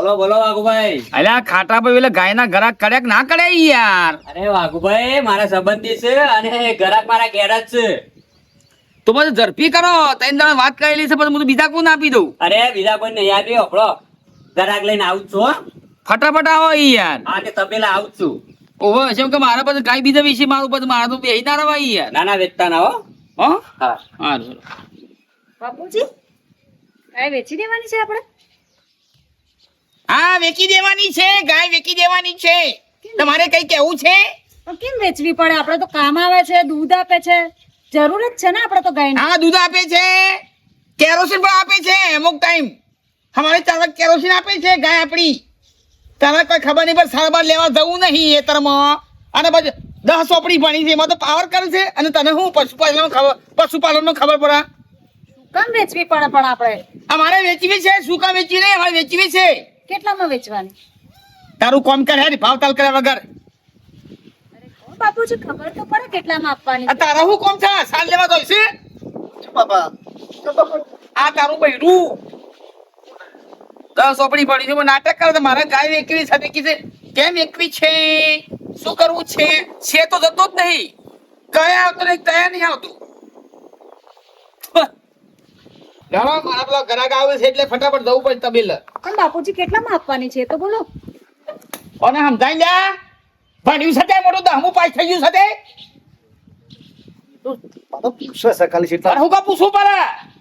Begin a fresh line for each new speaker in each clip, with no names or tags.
બોલો બોલો વાઘુભાઈ.
અલ્યા ખાટા ભાઈ એટલે ગાયના ગરાક કર્યા કે ના કર્યા યાર?
અરે વાઘુભાઈ મારા સંબંધી છે અને ઘરાક મારા ઘેર જ છે.
તો બધું ઝડપી કરો. ત્રણ જણા વાત કરેલી છે પછી હું બીજા કોને આપી દઉં?
અરે બીજા કોઈ નહીં આપ્યો હપડો. ઘરાક લઈને આવું જ છું હો.
ફટાફટ આવો યાર.
હા તે તબેલા આવું જ છું.
ઓહો છે કે મારા પાસે ગાય બીજા વિશે મારું પછી મારા તો બેહી ના રવાય યાર.
નાના વેચતા ના હો.
હો
હા
હા
બાપુજી ગાય વેચી દેવાની છે આપણે?
હા વેચી દેવાની છે. ગાય વેચી દેવાની છે. તમારે કઈ કેવું છે?
પણ કેમ વેચવી પડે? આપણે તો કામ આવે છે, દૂધ આપે છે, જરૂર જ છે ને આપણે તો ગાયની.
હા દૂધ આપે છે, કેરોસીન પણ આપે છે અમુક ટાઈમ. અમારે ચાલક કેરોસીન આપે છે ગાય આપણી. તારે કોઈ ખબર નહીં પણ સારવાર લેવા જવું નહીં એ તરમાં. અને પછી 10 ચોપડી ભણી છે એમાં તો પાવર કરે છે. અને તને શું પશુપાલન ખબર ખબર પડે?
કેમ વેચવી પડે પણ આપણે?
અમારે વેચવી છે. શું કામ વેચવી નહીં? અમારે વેચવી છે.
કેટલામાં વેચવાની?
તારું કોમ કરે હેડ ભાવ તાલ કર્યા વગર.
ઓ બાપુજી ખબર તો પડે કેટલામાં આપવાની
આ
છે.
તારા શું કોમ છે? સાલ લેવા જોઈશે બાબા. આ તારું બૈરું 10 ચોપડી ભણી છે નાટક કરે. મારે ગાય વેચવી છે છે. કેમ વેચવી છે? શું કરવું છે? તો જતો જ નહીં. કયા આવતો નહીં, કયા નહીં આવતું. ચાલો મારા પેલા ગ્રાહક આવે છે એટલે ફટાફટ જવું પડે તબેલે.
પણ બાપુજી કેટલામાં આપવાની છે એ તો બોલો.
અને સમજાઈ લે. ભણ્યું છે તે મોટું 10મું પાસ થઈ ગયું છે તે. તારે હું કા પૂછવું પડે?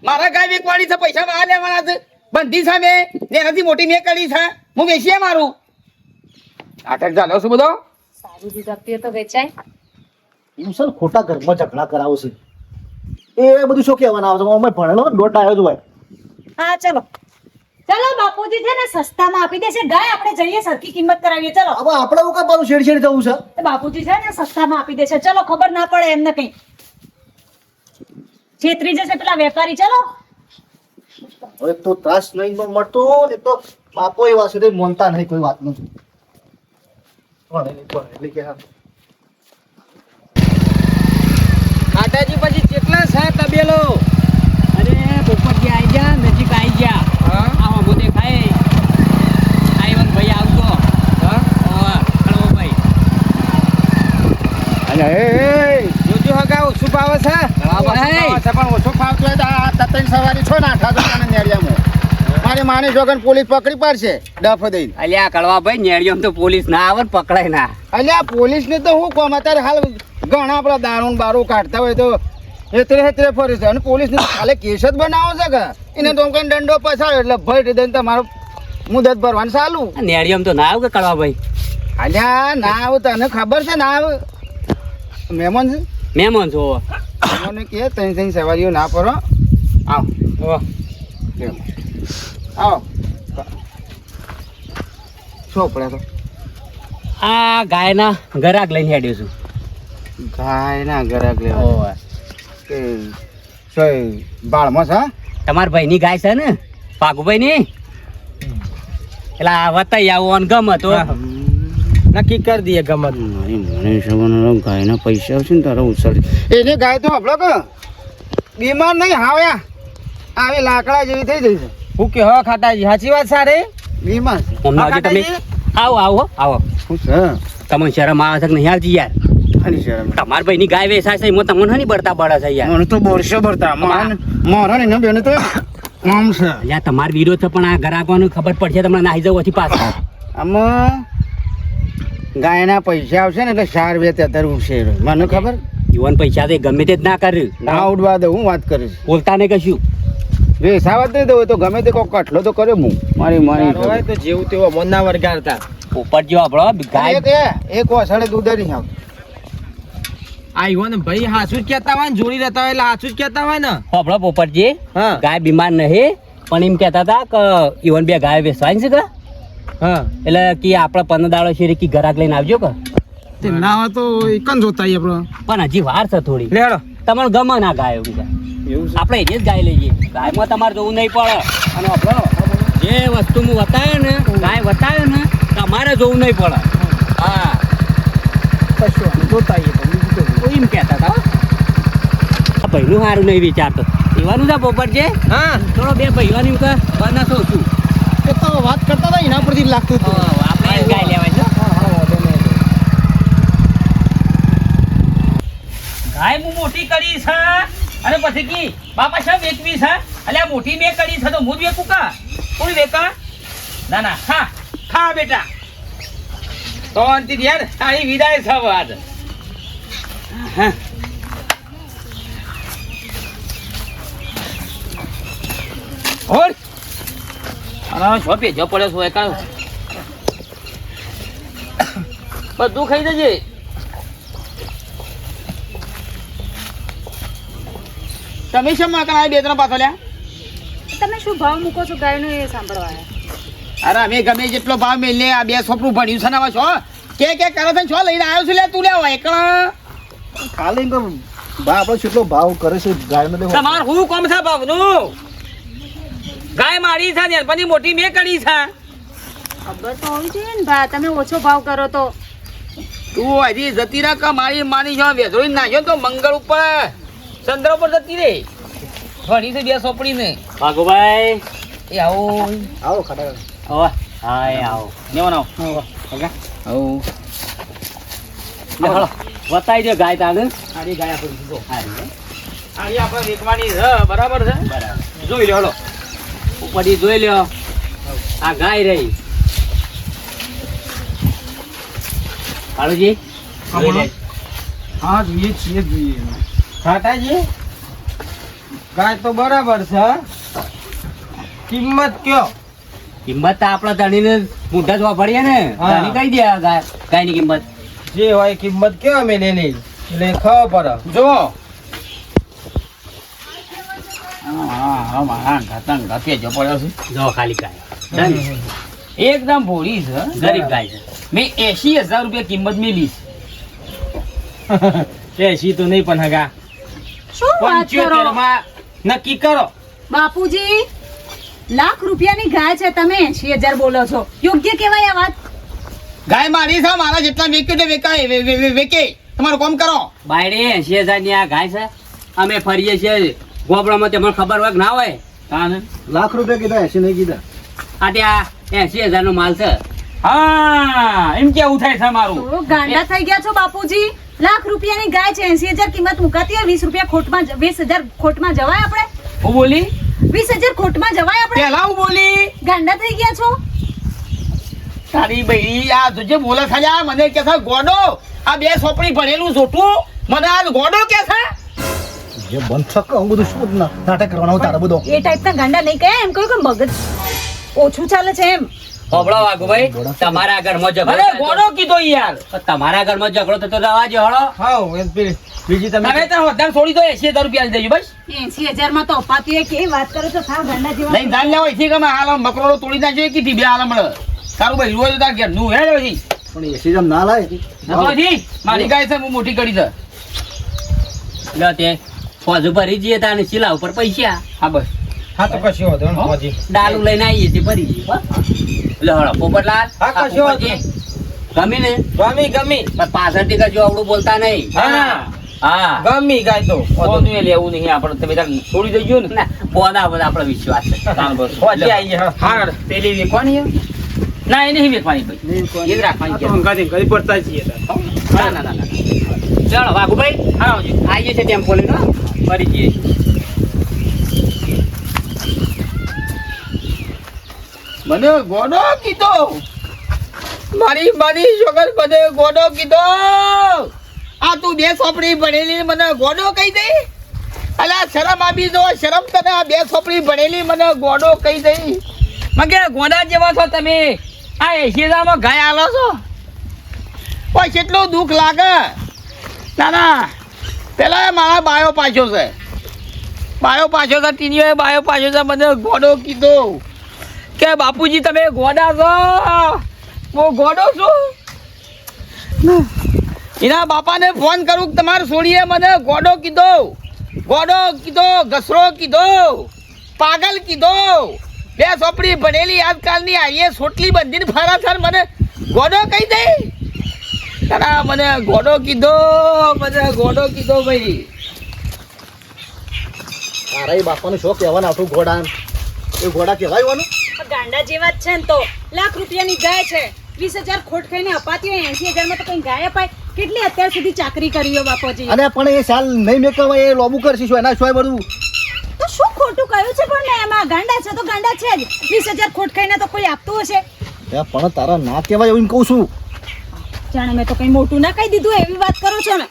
મારા ગાય વેચવાની છે, પૈસા આ લેવાના છે. બંધી સામે એનાથી મોટી મેં કરી છે. હું વેચીએ મારું આટક ચાલ્યો છું બધો.
સારું દૂધ આપીએ તો વેચાય.
હું સર ખોટા ઘરમાં ઝઘડા કરાવું છું એ બધું શું કહેવાના આવે છે? અમે ભણેલો દોઢ આવ્યો છું ભાઈ.
હા ચલો ચલો બાપુજી છે ને સસ્તામાં આપી દેશે ગાય. આપણે જઈએ સરખી કિંમત કરાવીએ. ચલો
હવે આપણે એવું કાપવાનું શેડ જવું છે?
એ બાપુજી છે ને સસ્તામાં આપી દેશે. ચલો ખબર ના પડે એમને કઈ છેતરી જશે પેલા વેપારી. ચલો
હવે તો ત્રાસ નહીં મળતો. એ તો બાપો એવા છે તે માનતા નહીં કોઈ વાત નથી. એટલે કે હા
ખાટાજી પછી કેટલા છે તબેલો?
અરે પોપટજી આઈ જા નજીક આઈ જા. આવો મો દેખાય. આઈવન ભાઈ આવતો. હળવો ભાઈ.
અરે એ જોજો હગા ઓછું ભાવે છે.
પણ ઓછો ફાવતો હોય તો આ તત્ણ સવારી છો ને 8 દુકાને નેરિયામાં મારી માની જોગન પોલીસ પકડી પાડશે ડફ દઈને.
અલ્યા કળવા ભાઈ નેડિયમ તો પોલીસ ના આવે ને પકડાય ના.
અલ્યા પોલીસ ને તો હું કોમ અત્યારે હાલ ઘણા આપડા દારૂ બારું કાઢતા હોય તો હેતરે ફરે છે. અને પોલીસ ને ખાલી કેસ જ બનાવો છે કે એને તો કઈ દંડો પસાડો એટલે ભય દઈને તમારું મુદત ભરવાનું ચાલુ.
નેડિયમ તો ના આવે કે કળવા ભાઈ?
અલ્યા ના આવ તને ખબર છે ના આવ મહેમાન છે
મહેમાન છો.
મહેમાન કે ત્રણ સવારીઓ ના પરો. આવ આવો શું પડે તો
આ ગાયના ગરાક લઈને હેડ્યો છું.
ગાય ના ગરાક લેવા કે સોય બાળમાં છે.
તમારા ભાઈની ગાય છે ને પાકુભાઈ ની એટલે આ વતાઈ આવો ગમે તો
નક્કી કરી દઈએ ગમત.
ગાયના પૈસા આવશે ને તારા ઉછળ એની ગાય તો આપણો કે બીમાર નહીં હાવ્યા આવી લાકડા જેવી થઈ જઈ છે.
હું કે હો ખાટાજી સાચી વાત સારે
બીમાર છે.
હમણાં હજી તમે આવો આવો આવો.
શું છે
તમને શરમ આવે છે કે નહીં આવતી યાર?
ખાલી શરમ
તમારા ભાઈની ગાય વેચાય છે એમાં તમને નહીં બળતા પડે છે યાર.
મને તો બોરસો ભરતા મારા ને બેન તો આમ છે.
યાર તમારો વિરોધ છે પણ આ ગ્રાહકોને ખબર પડશે તમને નાહી જવું પછી પાછા.
આમાં ગાયના પૈસા આવશે ને એટલે 4 બે 13 ઉઠશે મને ખબર.
યુવાન પૈસા તો એ ગમે તે જ ના કર્યું.
ના ઉડવા દે હું વાત કરીશ.
બોલતા નહીં કશું.
વેસાવત નહીં દઉં તો ગમે તે કોઈ કઠલો તો કર્યો હું મારી
તો જેવું તેવો મન ના વરગાડતા.
પોપટ જેવો આપણો ગાય
એક વાસણે દૂધ નહીં આવતું.
આવ્યો ને ભાઈ હાસુ જ કહેતા હોય ને જોડી રહેતા હોય એટલે હાસુ જ કહેતા હોય ને.
આપણો પોપટજી
હા
ગાય બીમાર નહીં પણ એમ કહેતા હતા કે ઈવન બે ગાય વેચવાની છે કે
હા
એટલે કે આપણે 15 દાડો શેરી કી ગરાક લઈને આવજો કે.
તે ના હોય તો એકન જોતા આવીએ આપણે.
પણ હજી વાર છે થોડી.
લેડો
તમને ગમે ના ગાય બીજા
એવું છે.
આપણે એને જ ગાય લઈએ. ગાયમાં તમારે જોવું નહીં પડે. અને આપણો જે વસ્તુ હું બતાવ્યો ને ગાય બતાવ્યો ને તમારે જોવું નહીં પડે. હા
કશું જોતા આવીએ પણ બીજું તો
તો એમ કહેતા હતા હો. આ ભાઈનું સારું નહીં વિચારતો એવાનું છે પોપટ છે.
હા
થોડો બે ભાઈઓની બનાતો છું.
એ
તો વાત કરતા હતા એના પરથી જ લાગતું હતું.
આપણે જ ગાય લેવાય છે. ગાય હું મોટી કરી છે અને પછી કી બાપા શા વેચવી છે? અલ્યા મોટી મેં કરી છે તો હું જ વેચું કા? કોણ વેચા? ના ના ખા ખા બેટા. તો અંતિ યાર તારી વિદાય છે હવે આજ. હા. ઓર અરે શું ભેજો પડ્યો છો એકા બધું ખાઈ જજે.
તમે શેમ કરાય બે ત્રણ પાછો લ્યા?
તમે શું ભાવ મૂકો છો ગાયનો એ સાંભળવા આયા.
અરે અમે ગમે જેટલો ભાવ મેલે આ બે સોપડું ભણ્યું છે ને હવે છો કે કરે છે છો લઈને આવ્યો છું લે તું લેવા એકલા.
ખાલી તો બા આપણે કેટલો ભાવ કરે છે ગાયનો દેખો.
તમાર હું કોમ છે બાબનું? ગાય મારી છે ને પછી મોટી મેં કરી છે.
ખબર તો હોવી જોઈએ ને ભા, તમે ઓછો ભાવ કરો તો.
તું હજી જતી રાખ મારી માની છો વેધોઈ નાખ્યો તો મંગળ ઉપર ચંદ્ર ઉપર જતી રે ભણી છે બે સોપડી ને.
ભાગુભાઈ
એ આવો
આવો ખાટા
આવો. હા એ આવો નેવાનો
આવો
બતાવી દો ગાય તાને.
આરી ગાય આપણી જો
હારી.
આરી આપણે વેચવાની છે બરાબર છે.
બરાબર
જોઈ લો હલો
ઉપરથી જોઈ લ્યો આ ગાય રહી. કાળુજી જોઈ લે.
હા જોઈએ છીએ જોઈએ ખાટાજી ગાય તો બરાબર છે. કિંમત કયો?
કિંમત તો આપણા ધણીને મૂઢા જોવા પડીએ ને.
હા.
ધણી કહી દે આ ગાયની કિંમત.
જે હોય કિંમત કયો અમે લેલી એટલે ખબર પડે.
જો હા મારા ઘાતન ઘાતે જો પડ્યો છે.
જો ખાલી ગાય
એકદમ ભોળી છે
ગરીબ ગાય છે.
મેં 80,000 રૂપિયા કિંમત મેલી
એસી તો નહીં પણ હગા
શું વાત કરો
75 માં નક્કી કરો.
બાપુજી? લાખ રૂપિયાની ગાય છે, તમે 80,000 બોલો છો? યોગ્ય કહેવાય આ વાત?
ગાય મારી છે મારા જેટલા વેક્યું તે વેકાય વેકે તમારું કામ કરો.
બાયડે 80,000 ની આ ગાય છે. અમે ફરીએ છીએ ગોબડામાં તમને ખબર હોય કે ના હોય?
તાને
લાખ રૂપિયા કીધા એસી નહીં કીધા.
આ ત્યાં 80,000 નો માલ છે.
હા એમ કેવું થાય છે મારું.
થોડો ગાંડા થઈ ગયા છો બાપુજી. લાખ રૂપિયાની ગાય છે, 80,000 કિંમત મુકાતી હોય, 20 રૂપિયા ખોટમાં 20,000 ખોટમાં જવાય આપણે?
હું બોલી
20,000 ખોટમાં જવાય આપણે?
પેલા હું બોલી
ગાંડા થઈ ગયા છો?
તારી બૈરી આ તુજે બોલે ખાલી મને કે છે ગોડો આ બે સોપડી ભણેલું જોઠું મને આ ગોડો કે છે.
જે બંધ થક હું બધું શું નાટક કરવાનો તારે બધો.
એ ટાઈપના ગાંડા નહીં કહે, એમ કહ્યું કે મગજ ઓછું ચાલે છે એમ.
હોબળો વાઘુભાઈ, તમારા ઘરમાં ઝઘડો
અરે
થાય તો-
ગોડો કીધો યાર.
તમારા ઘરમાં ઝઘડો થતો રવા દો હળો.
હા બીજી
તમે તો વધારે છોડી દો 80,000 રૂપિયા લઈ દેજો બસ
80,000 માં તો અપાતું હોય, કેવી વાત કરો છો? સાવ ગાંડા જેવા.
લઈને ધાન લેવા છે કે હાલ મકરોડો તોડી નાખ્યો કે બે હાલ મળે તારું ભાઈ રોજ તાર ઘેર નું હે પછી
પણ એસી જમ ના લાય.
મારી ગાય છે હું મોટી કરી છે.
લ્યો તે ફોજ ભરી જઈએ તાને શીલા ઉપર પૈસા.
હા બસ
હા તો કશો વાંધો નહીં, પહોંચી.
ડાલુ લઈને આવીએ તે ભરી જઈએ હો. લે હળો પોપટલાલ,
હા,
આ
કશો
પોપટજી, ગમી ને?
ગમી
પણ પાછળથી કજો આવડું બોલતા નહીં.
હા
હા
ગમી ગાય તો
કોનું એ લેવું નહીં આપણે તમે તાર છોડી દેજો ને
ના બોના બધા આપણો વિશ્વાસ છે.
તાર બસ
પહોંચી આવીએ, હા.
હા પેલી વેચવાની છે? ના એ નહીં વેચવાની ભાઈ એ જ રાખવાની છે.
કદી પડતા છીએ
ના ના ના ના
ચાલો વાઘુભાઈ,
હા આવજો.
આવીએ છે ટેમ્પો લઈને હો.
ફરી જઈએ મને ગોડો કીધો મારી મારી છોકર મને ગોડો કીધો. આ તું બે સોપડી ભણેલી મને ગોડો કહી દે. અલા શરમ આપી દો શરમ તને. આ બે સોપડી ભણેલી મને ગોડો કહી દે. મગે ગોડા જેવા છો તમે. આ 80,000 માં ગાય આલો છો. ઓય કેટલું દુઃખ લાગે. ના ના પેલા મારા બાયો પાછો છે. બાયો પાછો છે ટીનીઓ બાયો પાછો છે. મને ગોડો કીધો કે બાપુજી તમે ગોડા છો. હું ગોડો છું. એના બાપાને ફોન કરું કે તમારે છોડીએ મને ગોડો કીધો. ગોડો કીધો, ઘસરો કીધો, પાગલ કીધો. બે સોપડી ભણેલી આજકાલની આઈએ સોટલી બંધીને ફરા છે મને ગોડો કહી દે. તારા મને ગોડો કીધો. મને ગોડો કીધો ભાઈ.
તારા બાપાનો શોખ કહેવાના આવતું ઘોડા એ ઘોડા કહેવાય વાનું.
આ ગાંડા જેવા જ છે ને તો લાખ રૂપિયાની ગાય છે 20,000 ખોટ ખાઈને અપાતી હોય 80,000 માં તો કઈ ગાય અપાય કેટલી અત્યાર સુધી ચાકરી કરી હોય બાપુજી
અને પણ એ સાલ નહીં મેકવા એ લોબુ કરશે શું એના સિવાય બધું
તો શું ખોટું કહ્યું છે પણ મેં એમાં ગાંડા છે તો ગાંડા છે જ 20,000 ખોટ ખાઈને તો કોઈ આપતું હશે
પણ તારા ના કહેવાય એવું કહું છું
જાણે મેં તો કઈ મોટું ના કહી દીધું એવી વાત કરો છો ને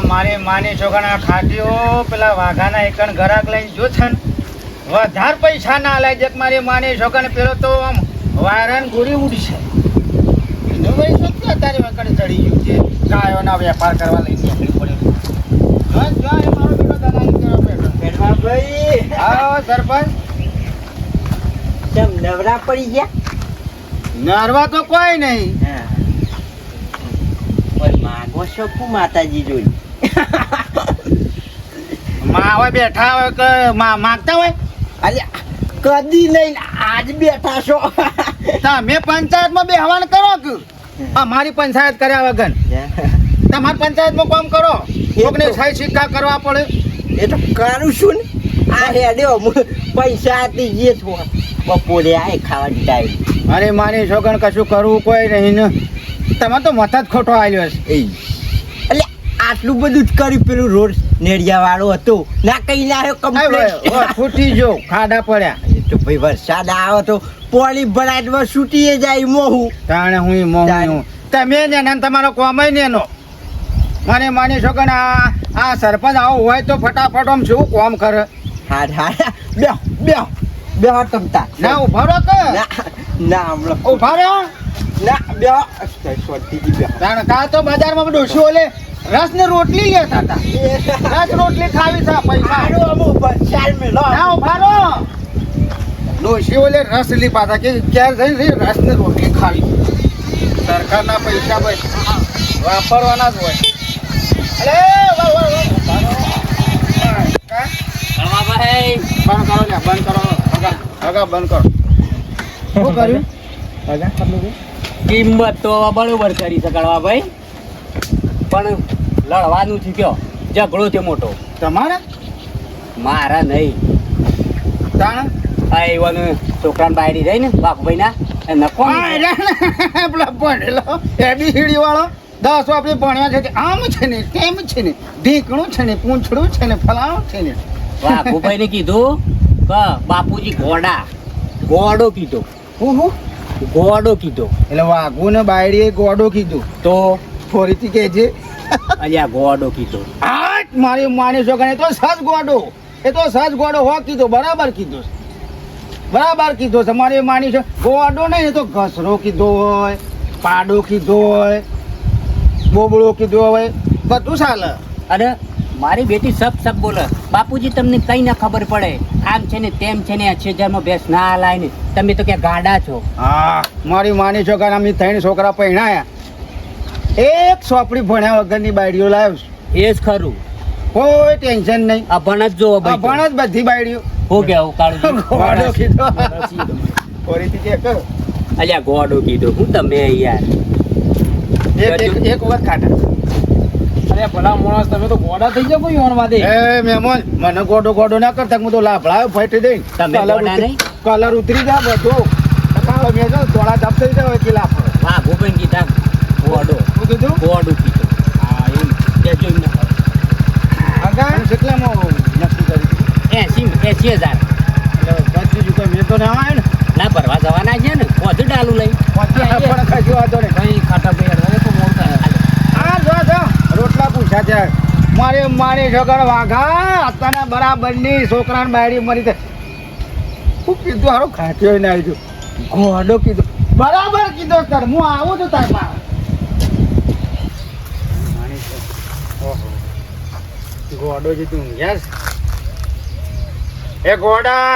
મારી માની છોકરા ખાટીઓ પેલા વાઘાના એકણ ઘરાક લઈને જો છે ને વધારે પૈસા ના લાય છે મારી માની છોકરાને પેલો તો આમ વાયરન ગોળી ઉડશે એનો ભાઈ શું કે તારી વખત ચડી ગયું છે ગાયોના વેપાર કરવા લઈને નીકળી પડ્યો બસ જો એ મારો બેટો દલાલી કરવા બેઠો
ભાઈ
આવો સરપંચ
તેમ નવરા પડી ગયા
નરવા તો કોઈ નહીં
પણ માગો શકું માતાજી જોઈ
માં હોય બેઠા હોય કે માગતા હોય
અલ્યા કદી નહીં આજ બેઠા છો
તમે પંચાયતમાં બેહવાન કરો કે અમારી પંચાયત કર્યા વગર તમારી પંચાયતમાં કામ કરો કોકને સહી સિક્કા કરવા પડે
એ તો કરું છું ને આ હેડ્યો પૈસા આપી જે છો બપોરે આય ખાવાની ટાઈમ
અરે મારી છોકરા કશું કરવું કોઈ નહીં ને તમે તો મત જ ખોટો આવ્યો છે
એટલે આટલું બધું જ કર્યું પેલું રોડ નેડિયા વાળો હતો ના કઈ લાયો કમ્પ્લેટ
ફૂટી જો ખાડા પડ્યા
તો ભાઈ વરસાદ આવે તો પોલી ભરાટમાં છૂટીએ જાય મોહું
તાણે હું મોહું તમે ને ને તમારો કોમય ને નો મને માની છોકરા આ સરપંચ આવો હોય તો ફટાફટ આમ શું કોમ કરે
હા હા બે તમતા
ના ઉભા રહો કે
ના હમણાં
ઉભા રહો
ના બે સોટી બે
તાણે કાલ તો બજારમાં ડોશી ઓલે રસ ને રોટલી લેતા હતા રસ રોટલી ખાવી છે પૈસા ના ઉભા રહો ડોશી ઓલે રસ લીધા હતા કે ક્યારે જઈને રસ ને રોટલી ખાવી સરકારના પૈસા બસ વાપરવાના જ હોય અરે વાહ વાહ વાહ
ભાઈ
બંધ કરો ને બંધ કરો હગા બંધ કરો શું કર્યું
કિંમત તો બરોબર કરી શકવા ભાઈ પણ લડવાનું છે કયો ઝઘડો છે મોટો
તમારે
મારા નહીં
તાણ
આ એવાનું છોકરાને બાયડી રહી ને બાપુભાઈ ના નકો
પેલા ભણેલો એબીસીડી વાળો 10 આપણે ભણ્યા છે કે આમ છે ને તેમ છે ને ઢીકણું છે ને પૂંછડું છે ને ફલાણું છે ને
બાપુભાઈ ને કીધું કે બાપુજી ગોડો કીધો ગોડો કીધો
એટલે વાઘુ ને બાયડીએ ગોડો કીધું
તો
ફરીથી કે છે
અલ્યા ગોડો કીધો
આ મારી માની છોકરા એ તો સજ ગોડો હો કીધો બરાબર કીધો છે મારી માની છે ગોડો નહીં એ તો ઘસરો કીધો હોય પાડો કીધો હોય બોબડો કીધો હોય બધું ચાલે
અરે મારી બેટી સબ બોલે બાપુજી તમને કઈ ના ખબર પડે આમ છે ને તેમ છે ને 80,000 માં ભેંસ ના લાય ને તમે તો ક્યાં ગાડા છો
હા મારી માની છોકરા અમે 3 છોકરા પહેણાયા એક સોપડી ભણ્યા વગરની બાયડીઓ લાવ્યો છું
એ જ ખરું
કોઈ ટેન્શન નહીં
અભણ જ જોવો ભાઈ
ભણ જ બધી બાયડીઓ
હો ગયા કાળું
ગોડો કીધો ફરીથી કે કર
અલ્યા ગોડો કીધો હું તમે યાર
એક વખત ખાટા
અરે ભલા માણસ તમે તો ગોડા થઈ જાવ કોઈ ઓણવા દે
એ મહેમાન મને ગોડો ના કરતા હું તો લાભળાયો ફાટી દઈ
તમે ગોડા નહીં?
કલર ઉતરી જા બધો કાળો મેં જો થોડા ધપ થઈ જાય કે લાભ
હા ભૂપેન કીધા ગોડો
શું કીધું
ગોડો કીધો હા એમ કેજો એમને
આગા કેટલામાં નક્કી કરી
80,000
એટલે બધી જ મેં તો ના આવે ને
ના ભરવા જવાના છે ને વધુ ડાલું લઈ
પણ કશું વાંધો નહીં
કઈ ખાટા ભાઈ તો મોટા
હા જો રોટલા પૂછ્યા છે મારી છોકરા વાઘા અત્યારે બરાબરની છોકરાને બાયડી મરી તે હું કીધું હારો ખાટ્યો ને આવી ગોડો કીધું બરાબર કીધો સર હું આવું છું તાર પાસે ગોડો જે તું યસ એ ગોડા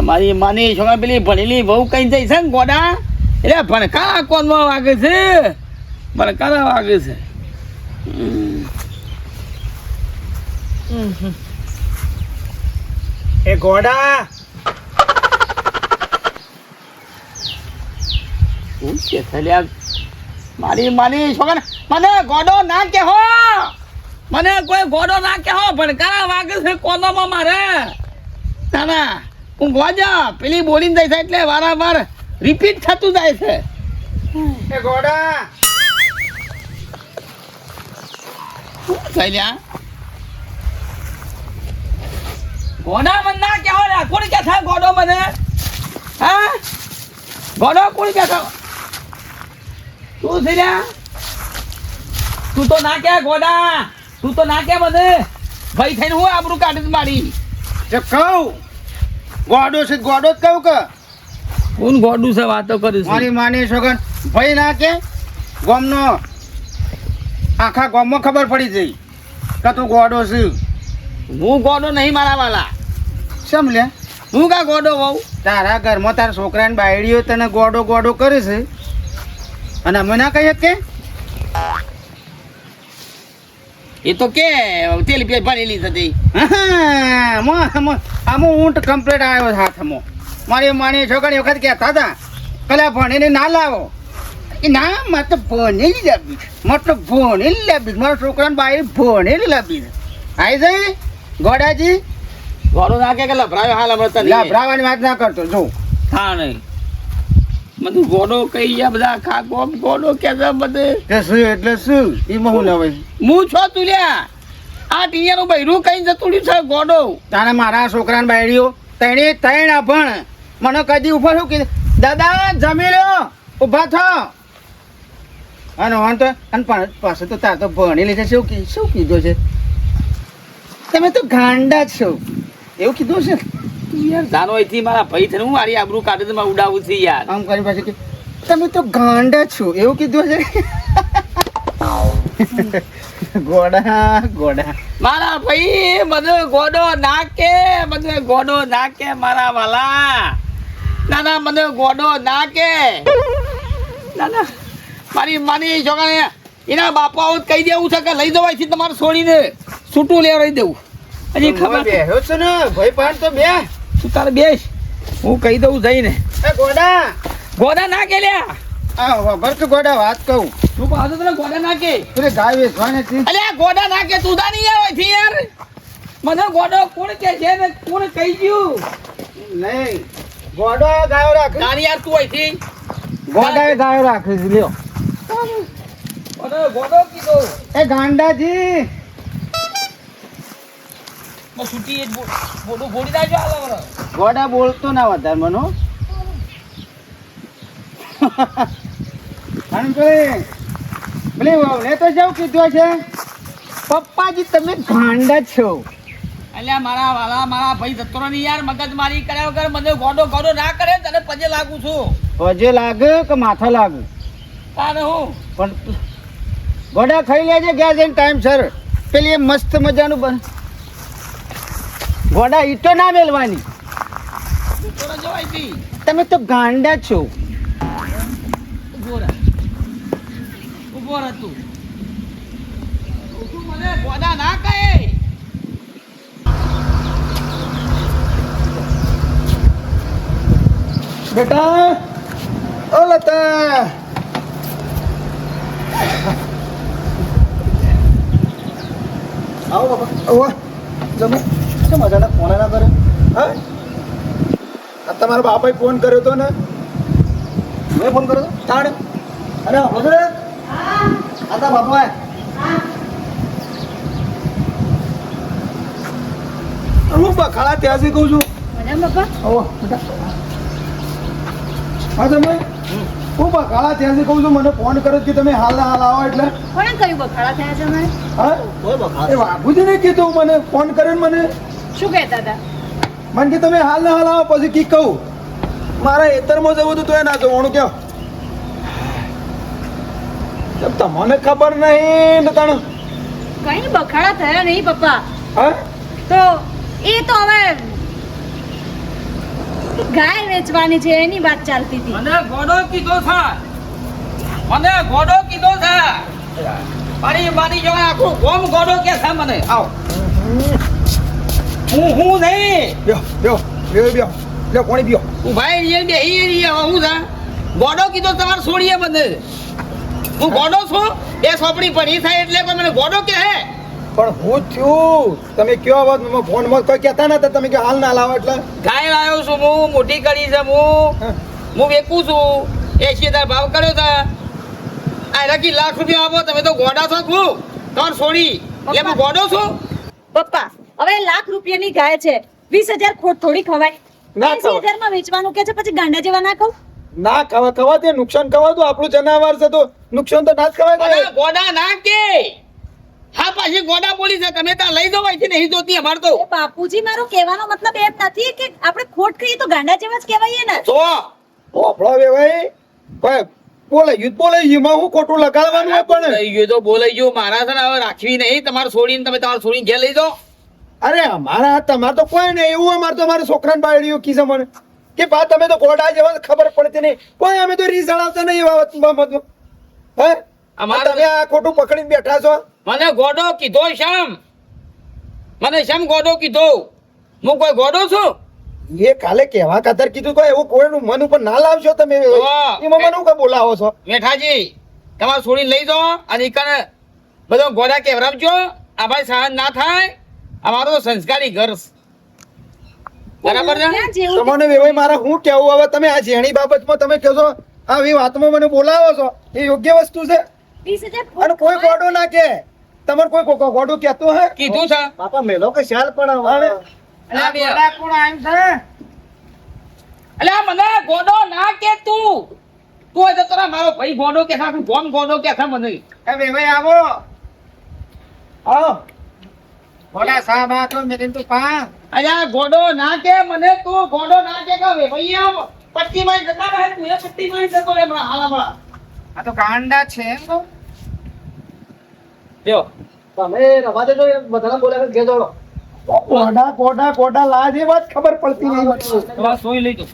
મારી માની છોકરા પેલી ભણેલી બહુ કઈ જાય છે ને ગોડા એટલે ભણકારા કોનમાં વાગે છે ભણકારા વાગે છે
એ ગોડા
હું કે થલ્યા
મારી છોકરા મને ગોડો ના કહેવો, મને કોઈ ગોડો ના કહેવો, ભડકારા વાગે છે કોનોમાં મારે. ના ના હું ગોજા પેલી બોલીને જાય છે એટલે વારંવાર રિપીટ થતું જાય છે.
એ ગોડા
શું થઈ લ્યા? ગોડા મને ના કહેવો લ્યા. કોણ કે છે ગોડો મને? હા ગોડો કોણ કે છે? તું થઈ લ્યા? તું તો ના કે ગોડા, તું તો ના કે મને ભાઈ થઈને હું આબરૂ કાઢી મારી.
જે કહું ગોડો છે ગોડો જ કહું કે
કોણ ગોડું છે વાતો કરી છે?
મારી માની છોકરા ભાઈ ના કે ગામનો આખા ગામમાં ખબર પડી જઈ કે તું ગોડો છે.
હું ગોડો નહીં મારા વાલા.
સમ લે
હું કા ગોડો હોઉં?
તારા ઘરમાં તારા છોકરાને બાયડીઓ તને ગોડો ગોડો કરે છે અને અમે ના કહીએ કે
એ તો કે તેલ પે ભરેલી હતી.
આમાં ઊંટ કમ્પ્લીટ આવ્યો છે હાથમાં. મારી માની છોકરી વખત કહેતા હતા કલા ભણીને ના લાવો એ ના મારે તો ભણેલી લાવી છે, મતલબ ભણેલી લાવી છે. મારા છોકરાને બાયડી ભણેલી લાવી છે. આવી જાય ગોડાજી
ગોડો ના કે લભરાયો હાલ હમણાં તને
લાભરાવાની વાત ના કરતો જો
હા નહીં બધું ગોડો કહી ગયા બધા ખા ગોમ ગોડો કે છે બધે.
કે શું એટલે શું એમાં હું લવાય
હું છો તું લ્યા આ ટીયાનું બૈરું કઈ જતું રહ્યું છે ગોડો.
તારે મારા છોકરાને બાયડીઓ ત્રણે ત્રણ અભણ મને કદી ઉપર શું કીધું દાદા જમી લો ઊભા થો અને વાંધો અને પાસે તો તાર તો ભણેલી છે શું કીધું છે તમે તો ગાંડા જ છો એવું કીધું છે.
યાર જાનો અહીંથી મારા ભાઈ થઈને હું મારી આબરૂ કાઢે તો ઉડાવું છું યાર.
આમ કરી પાસે કે તમે તો ગાંડા છો એવું કીધું છે. ગોડા ગોડા
મારા ભાઈ બધું ગોડો નાકે, બધું ગોડો નાકે મારા વાલા. ના ના મને ગોડો નાકે. ના ના મારી માની છોકરાને એના બાપા કહી દેવું છે કે લઈ જવાય છે તમારે છોડીને છૂટું લેવા દેવું. હજી ખબર
બેહ્યો છે ને ભાઈ પાન તો બે
તું તારે બેસ હું કહી દઉં જઈને.
એ ગોડા
ગોડા નાકે લ્યા.
આ વગર તો ગોડા વાત કહું
તું પાછો તને ગોડા નાકે.
તું ગાય વેચવાની હતી
અલ્યા ગોડા નાકે તું દા નહીં આવે છે યાર. મને ગોડો કોણ કે છે ને કોણ કહી ગયું?
નહીં ગોડો ગાયો રાખે
તારી યાર તું અહીંથી
ગોડાએ ગાયો રાખે છે લ્યો
મને ગોડો કીધો.
એ ગાંડાજી
છૂટી ગોડું ગોળી દાજો આલો બરો.
ગોડા બોલતો ના વધારે મનો અને પેલી વહુને તો જેવું કીધું છે પપ્પાજી તમે ગાંડા છો.
અલ્યા મારા વાલા મારા ભાઈ જતો નહીં યાર મગજ મારી કર્યા વગર મને ગોડો ગોડો ના કરે તને પજે લાગુ છું.
પજે લાગે કે માથા લાગે
તારે હું
પણ ગોડા ખાઈ લેજે ગયા જઈને ટાઈમ સર પેલી એ મસ્ત મજાનું બન ગોડા ઈટો ના મેલવાની.
થોડો જવાય તી
તમે તો ગાંડા છો.
ઉભો રહે તું. તું મને ગોડા ના કહે.
બેટા ઓ લતા આવો બાપા ઓ જમે કેમ અચાનક ફોન ના કરે હા આ તમારા બાપાએ ફોન કર્યો તો ને મેં ફોન કર્યો તો તાણ અરે હવે આ તા બાપા હું બખાડા ત્યાંથી કહું છું
મજામાં પપ્પા?
આવો બેટા હા તમે હું બખાડા ત્યાંથી કહું છું મને ફોન કર્યો કે તમે હાલ આવો એટલે
કોણે કર્યું બખાડા થયા છે અમારે?
હા એ બાપુજીને કીધું મને ફોન કર્યો ને મને
શું કહેતા હતા?
મને કે તમે હાલ આવો પછી કી કહું મારા એતરમાં જવું હતું તો એ ના જવાનું કહો તમને ખબર નહીં ને તણ
કઈ બખાડા થયા નહીં પપ્પા.
હા
તો એ તો હવે ગાય વેચવાની છે એની વાત ચાલતી હતી.
મને ગોડો કીધો છે. મને ગોડો કીધો છે. મારી મારી જો આખું ગોમ ગોડો કે છે મને. આવો હું નહીં
બ્યો બ્યો બ્યો બ્યો બ્યો કોણી બ્યો
ઉભાઈ રીએ બે ઈ રીએ હું છે ગોડો કીધો તમારે છોડીએ મને હું ગોડો છું એ સોપડી ભણી થાય એટલે કોઈ મને ગોડો કે હે
પણ હું થયું તમે કયો વાત ફોનમાં કોઈ કહેતા નતા તમે કે હાલ ના લાવો એટલે
ગાય લાવ્યો છું હું મોટી કરી છે હું વેચું છું 80,000 ભાવ કર્યો છે આ લગી લાખ રૂપિયા આપો તમે તો ગોડા છો હું તમારે છોડી એટલે હું ગોડો છું
પપ્પા હવે લાખ રૂપિયાની ગાય છે 20,000 ખોટ થોડી ખવાય
ના ખવાય.
80,000 માં વેચવાનું કે છે પછી ગાંડા જેવા ના કહું
ના ખવા તે નુકસાન ખવા તો આપણું જનાવર છે તો નુકસાન તો ના જ ખવાય
અને
ને.
ગોડા ના કે હા પાછી ગોડા બોલી છે તમે ત્યાં લઈ જાઓ અહીંથી નહીં જોતી અમાર તો
એ બાપુજી મારો કહેવાનો મતલબ એમ નથી કે આપણે ખોટ ખાઈએ તો ગાંડા જેવા જ કહેવાય ને
જો
ઓફળો વેવાય ભાઈ બોલે એમાં હું ખોટું લગાડવાનું હોય પણ
બોલાઈ ગયો તો બોલાઈ ગયો મારા છે ને હવે રાખવી નહીં તમારે છોડીને તમે તમારે છોડીને ઘેર લઈ જાઓ
અરે અમારા તમારે તો કોઈ નહીં એવું અમારે તો મારા છોકરાને બાળ્યું કીધું મને કે બા તમે તો ગોડા જેવા ખબર પડતી નહીં કોઈ અમે તો રીસ હલાવતા નહીં એવા બાબતમાં હે
અમારે-
તમે આ ખોટું પકડીને બેઠા છો
મને ગોડો કીધો શ્યામ મને શ્યામ ગોડો કીધો હું કોઈ ગોડો છું
એ કાલે કેવા ખાતર કીધું કોઈ એવું કોઈનું મન ઉપર ના લાવશો તમે
વાહ.
એમાં મને કઈ બોલાવો છો
મેઠાજી તમારે છોડીને લઈ જાઓ અને ઈકણ બધો ગોડા કેવરાવજો આ ભાઈ સહન ના થાય અમારો તો સંસ્કારી ઘર છે. બરાબર છે
ક્યાં જેવું
તમને વેવાઈ મારા હું કેવું હવે તમે આ જેણી બાબતમાં તમે કહો છો આવી વાતમાં મને બોલાવો છો એ યોગ્ય વસ્તુ છે
20,000
અને કોઈ ગોડો ના કે તમારે કોઈ ગોડું કહેતું હે
કીધું છે
બાપા મેલો કે શાલ પણ હવે
અલા ગોડા કોણ આમ છે અલા મને ગોડો ના કે તું હોય તો તારા મારો ભાઈ ગોડો કે છે ફોન ગોડો કે છે મને
વેવાઈ આવો આવો ગોડા સાહેબ આ તો મેં તો પા
અલ્યા ગોડો ના કે મને તું ગોડો ના કે ભાઈ આવ પટ્ટી માં જતા રહે તું એ પટ્ટી માં જતો રે હમણાં હાલ હમણાં
આ તો ગાંડા છે એમ તો
લ્યો
તમે રવા દેજો એ બધાને બોલાવે કે જોડો કોડા લાજ એ વાત ખબર પડતી નહીં મને.
તમારે સોઈ લઈ દો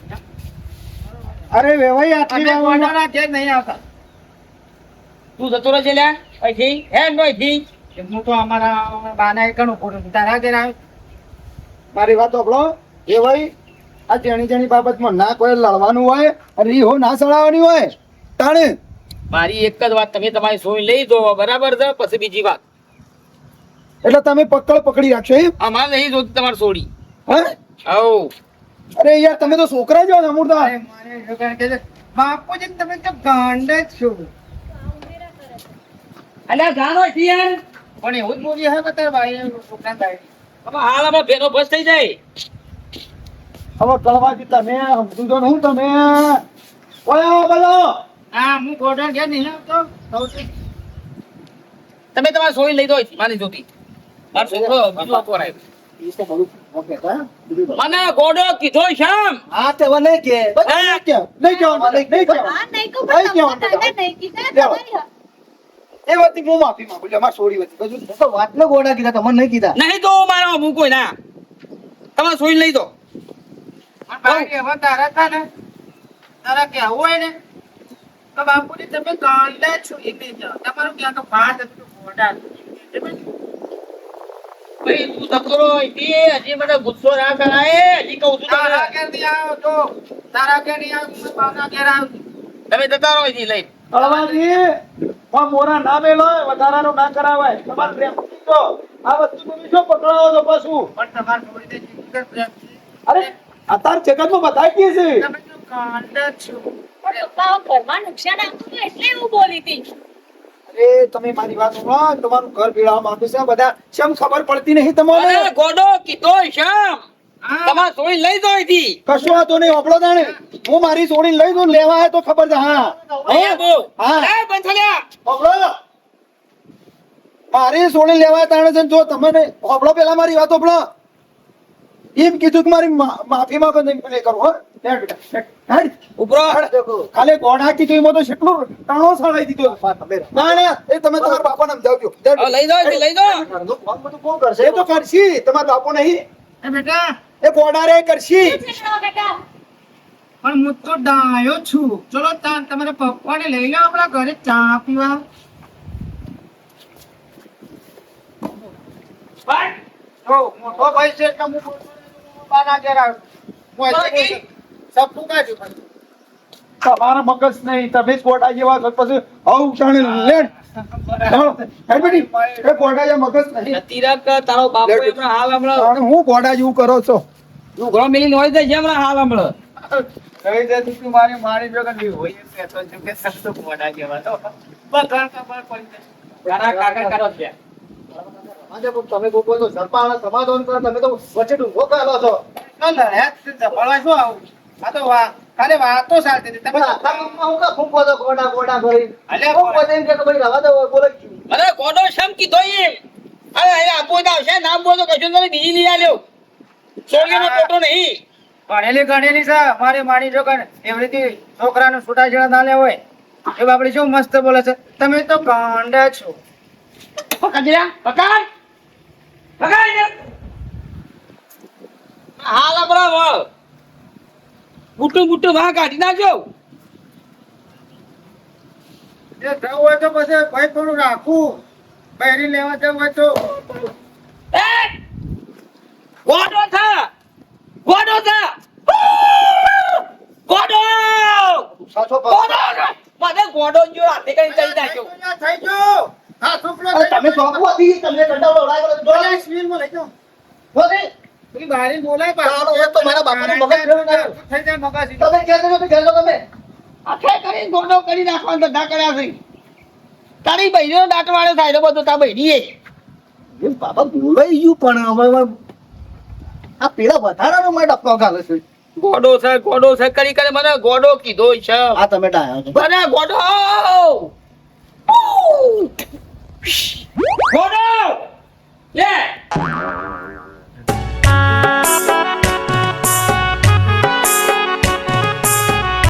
અરે વેવાઈ આટલી વારમાં કે નહીં આવતા
તું જતો રહેજે લ્યા અહીંથી હે નો અહીંથી
હું તો અમારા બાના એકનું ખોટું તારા ઘેર આવે મારી વાત સાંભળો વેવાઈ આ જેણી બાબતમાં ના કોઈ લડવાનું હોય અને ઈ હો ના સડાવવાની હોય તાણે
મારી એક જ વાત તમે તમારી સોઈ લઈ દો બરાબર છે પછી બીજી વાત
એટલે તમે પકડી રાખશો એમ
અમારે નહીં જોતી તમારે સોડી
હે
આવ
અરે યાર તમે તો છોકરા છો ને અમૂર્તા બાપુજી તમે તો ગાંડા જ છો
અલ્યા જાનો અહીંથી યાર
પણ એવું જ બોલી હે કે ભાઈ છોકરા ભાઈ
હવે હાલ આમાં ભેનો બસ થઈ જાય
હવે કળવાજી તમે સમજો ને હું તમે ઓય બોલો
હા હું ગોડા ગયા નહીં આવતો તમે તમારે સોઈ લઈ દો અહીંથી મારી જોતી મારો છોકરો બીજો અપોરાય મને ગોડો કીધો શ્યામ
હા તે વને કે નહીં કે નહીં કે નહીં કે
હા નહીં કહું પણ
નહીં
તમને
કહેવાનું.
ગાંડા નહીં કીધા તમારી
એ વાત હું માફી માંગુ છું અમાર છોડી વતી બધું તો વાત ને ગોડા કીધા તમને નહીં કીધા
નહીં તો મારા હું કોઈ ના તમારે સોઈ લઈ દો
હવે તારા હતા ને તારા કેવું હોય ને તો બાપુજી તમે ગાંડા છો એ કહી જાઓ તમારું ક્યાં તો વાત હતું ગોડા
ભાઈ તું ધકરો અહીંથી હજી મને ગુસ્સો ના કરાય હજી કહું છું
તારા
તમને.
ઘેર નહીં આવ્યો તો તારા ઘેર નહીં આવ્યો હું બાના ઘેર આવ્યો
તમે જતા રહો અહીંથી લઈ
કળવાજી માં મોરા ના મેલો વધારાનો ના કરાવાય તમારે પ્રેમ તો આ વસ્તુ તમે શું પકડાવો છો પાછું પણ તમારે થોડી દે પ્રેમ અરે અત્યારે જગતમાં બધાય કે છે તમે તો ગાંડા છો
પણ પપ્પા ઘરમાં નુકસાન આવતું હતું એટલે એવું બોલી હતી
અરે તમે મારી વાત સુનો તમારું ઘર પીડાવા માંગુ છે બધા શેમ ખબર પડતી નહીં તમને
અરે ગોડો કીધો શ્યામ તમારે સોઈ લઈ દો અહીંથી
કશું વાતો નહીં ઓપડો તાણે હું મારી છોડીને લઈ દઉં લેવા આવે તો ખબર છે હા
અહીંયા બહુ.
હા.
એ બંધલિયા.
ઓપડો મારી છોડીને લેવા આવે તાણે છે ને જો તમે નહીં ઓપડો પેલા મારી વાત ઓપડો એમ કીધું કે મારી માફી માંગો નહીં પેલે કરો હો હેડ બેટા હેડ
ઉપરો.
ખાલી ગોડા કીધું એમાં તો કેટલું તાણો સળાઈ દીધો ના ના એ તમે તમારા બાપાને સમજાવજો
હવે લઈ દો અહીંથી લઈ દો
કોણ કરશે એ તો કરશી તમારા બાપો નહીં એ બેટા એ ગોડા રે કરશી
શું છે શેનો બેટા
પણ હું તો ડાયો છું ચલો તમારા પપ્પાને લઈ લો આપણા ઘરે ચા પીવા મોટો ભાઈ છે કે હું બાના ઘેર આવ્યો સબ ફૂકા છું તમારા મગજ નહીં, તમે જ ગોડા જેવા છો. પછી આવું જાણે લેટ. હેડ બેટી, એ ગોડા જેવા મગજ નહીં.
તિરક તારો બાપુ હમણાં હાલ હમણાં
જાણે હું ગોડા જેવું કરો છો.
લુગડો મેલીને હોય જાય છે હમણાં હાલ હમણાં.
કઈ દે તું મારી જોગન હોય પેતો જો કે સસ્તો ગોડા જેવા તો બકર કબર પડી જાય.
કાકા કાકા કરો છે.
આજે પણ તમે લોકો તો સરપાળા સમાધાન કરો, તમે તો વચ્ચે ઊભો કાઢો છો. ના લડ્યા જપળવા શું આવું? આ તો ખાલી વાતો ચાલતી હતી. તમે હું કા ફૂંકો તો ગોડા ગોડા કરી. અલ્યા ફૂંકો તેમ કે ભાઈ રવા દો બોલે.
અરે કોડો શમ કીધો એમ. અરે અહીંયા આપો તો આવશે નામ બોલો કશું નહીં બીજી લઈ આલ્યો. છોડીનો કોટો નહીં.
ભણેલી ગણેલી છે મારી માની જોગન એવી રીતે છોકરાનું છૂટા જેવા ના લે હોય એ બાપડી શું મસ્ત બોલે છે. તમે તો ગાંડા છો.
પકડ જા પકડ પકડ હાલ આપણા વાળ બુટું બુટું વાહ કાઢી નાખજો.
એ થવું હોય તો પછી ભાઈ થોડું રાખવું. બહેરી લેવા જવું હોય તો
એ ગોડો થા ગોડો થા ગોડો
સાચો
ગોડો મને ગોડો જો હાથે કરી ચડી નાખ્યો.
થઈ ગયો. હા છોકરો તમે ચોકવો હતી તમને કંટાળો લાગ્યો તો બોલાય સ્ક્રીન માં લઈ જાઓ. બોલે તું બહારી બોલાય પાછો એ તો મારા બાપાનું મગજ ફેરવી નાખ્યો. થઈ જાય મગજ. તમે કહેતો છો તો કહેજો તમે.
આખે કરી ગોડો કરી નાખવાનો ધંધા કર્યા છે. તારી બહેરીનો દાંત વાળો થાય તો બધું તા બહેરીએ
એ બાબા બોલાઈ ગયું પણ હવે આ પેલા વધારાનો માં ડપ્પો ગાલે છે.
ગોડો છે કરી કરે મને ગોડો કીધો છે.
આ તમે ડાયા છો.
મને ગોડો ગોડો લે